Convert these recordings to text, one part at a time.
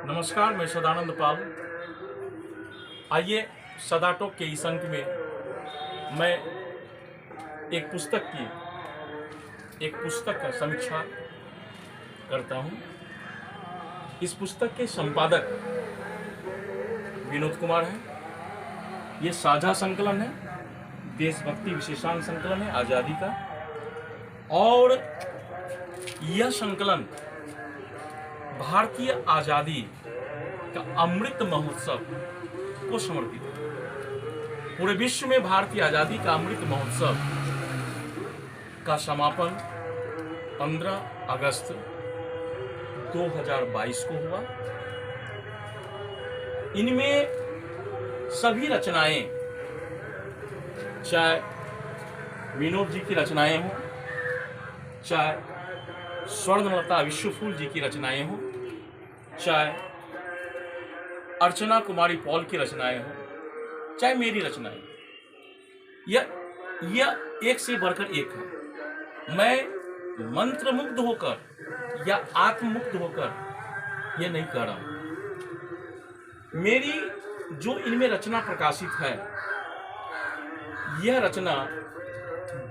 नमस्कार, मैं सदानंद पाल। आइए सदा टॉक के इस अंक में मैं एक पुस्तक का समीक्षा करता हूँ। इस पुस्तक के संपादक विनोद कुमार हैं। ये साझा संकलन है, देशभक्ति विशेषांक संकलन है आज़ादी का, और यह संकलन भारतीय आज़ादी का अमृत महोत्सव को समर्पित है। पूरे विश्व में भारतीय आज़ादी का अमृत महोत्सव का समापन 15 अगस्त 2022 को हुआ। इनमें सभी रचनाएं, चाहे विनोद जी की रचनाएं हों, चाहे स्वर्णलता विश्वफूल जी की रचनाएं हों, चाहे अर्चना कुमारी पॉल की रचनाएं हों, चाहे मेरी रचनाएं, यह एक से बढ़कर एक है। मैं मंत्रमुग्ध होकर या आत्ममुग्ध होकर यह नहीं कह रहा हूं। मेरी जो इनमें रचना प्रकाशित है, यह रचना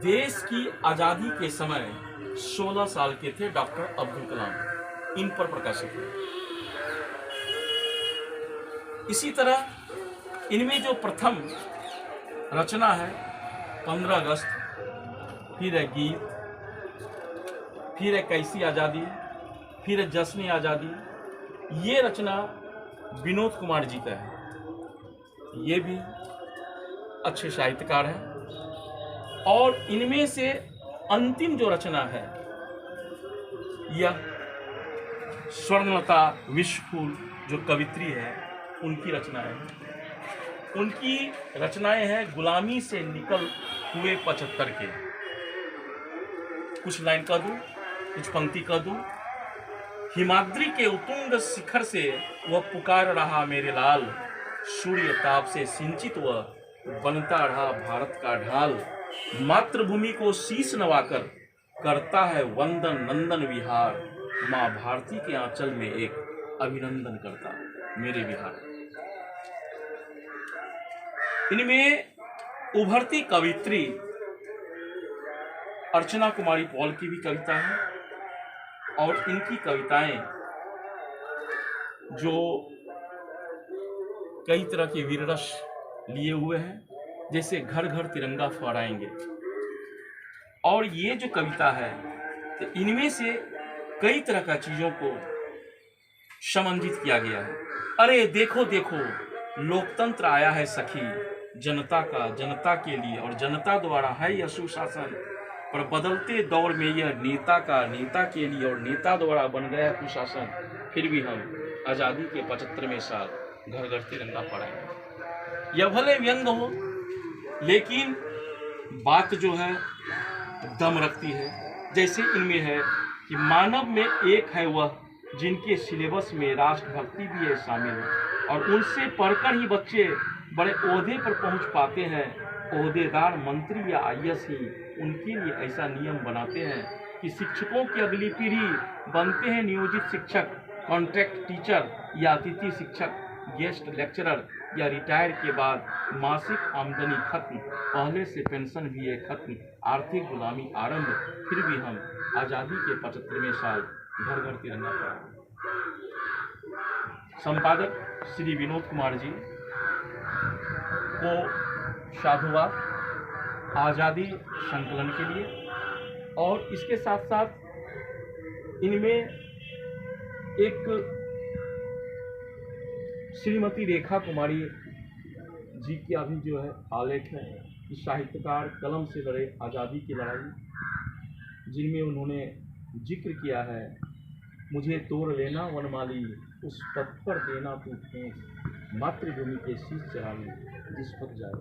देश की आजादी के समय 16 साल के थे डॉक्टर अब्दुल कलाम, इन पर प्रकाशित है। इसी तरह इनमें जो प्रथम रचना है 15 अगस्त, फिर है गीत, फिर है कैसी आज़ादी, फिर है जश्न आज़ादी, ये रचना विनोद कुमार जी का है। ये भी अच्छे साहित्यकार हैं। और इनमें से अंतिम जो रचना है, यह स्वर्णलता विश्वफूल जो कवित्री है, उनकी रचनाएं हैं। उनकी रचनाएं हैं गुलामी से निकल हुए 75 के। कुछ लाइन कह दूं, कुछ पंक्ति कह दूं। हिमाद्री के उतुंग शिखर से वह पुकार रहा मेरे लाल, सूर्य ताप से सिंचित वह बनता रहा भारत का ढाल। मातृभूमि को शीश नवाकर करता है वंदन नंदन विहार, माँ भारती के आंचल में एक अभिनंदन करता मेरे बिहार। इनमें उभरती कवित्री अर्चना कुमारी पॉल की भी कविता है, और इनकी कविताएं जो कई तरह के वीररस लिए हुए हैं, जैसे घर घर तिरंगा फहराएंगे। और ये जो कविता है, तो इनमें से कई तरह का चीजों को समन्वित किया गया है। अरे देखो देखो लोकतंत्र आया है सखी, जनता का जनता के लिए और जनता द्वारा है यह सुशासन। पर बदलते दौर में यह नेता का नेता के लिए और नेता द्वारा बन गया कुशासन। फिर भी हम आज़ादी के 75वें साल घर घर तिरंगा फहराएंगे। यह भले व्यंग हो, लेकिन बात जो है दम रखती है। जैसे इनमें है कि मानव में एक है वह जिनके सिलेबस में राष्ट्रभक्ति भी है शामिल, और उनसे पढ़कर ही बच्चे बड़े ओहदे पर पहुंच पाते हैं। ओहदेदार मंत्री या आईएएस ही उनके लिए ऐसा नियम बनाते हैं कि शिक्षकों की अगली पीढ़ी बनते हैं नियोजित शिक्षक, कॉन्ट्रैक्ट टीचर या अतिथि शिक्षक, गेस्ट लेक्चरर या रिटायर के बाद मासिक आमदनी खत्म, पहले से पेंशन भी है खत्म, आर्थिक गुलामी आरंभ। फिर भी हम आज़ादी के 75वें साल घर घर तिरंगा फहराएंगे। संपादक श्री विनोद कुमार जी को साधुवाद आज़ादी संकलन के लिए। और इसके साथ साथ इनमें एक श्रीमती रेखा कुमारी जी की अभी जो है आलेख है कि साहित्यकार कलम से लड़े आज़ादी की लड़ाई, जिनमें उन्होंने जिक्र किया है, मुझे तोड़ लेना वनमाली, उस पथ पर देना तू ठेस, मातृभूमि के शीश चढ़ाने जिस पथ जाए।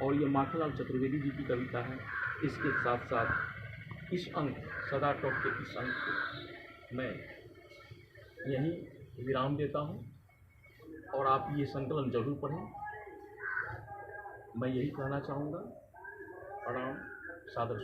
और ये माखनलाल चतुर्वेदी जी की कविता है। इसके साथ साथ इस अंक सदा टॉक के इस अंक को मैं यहीं विराम देता हूँ, और आप ये संकलन जरूर पढ़ें। मैं यही कहना चाहूँगा। प्रणाम, सादर।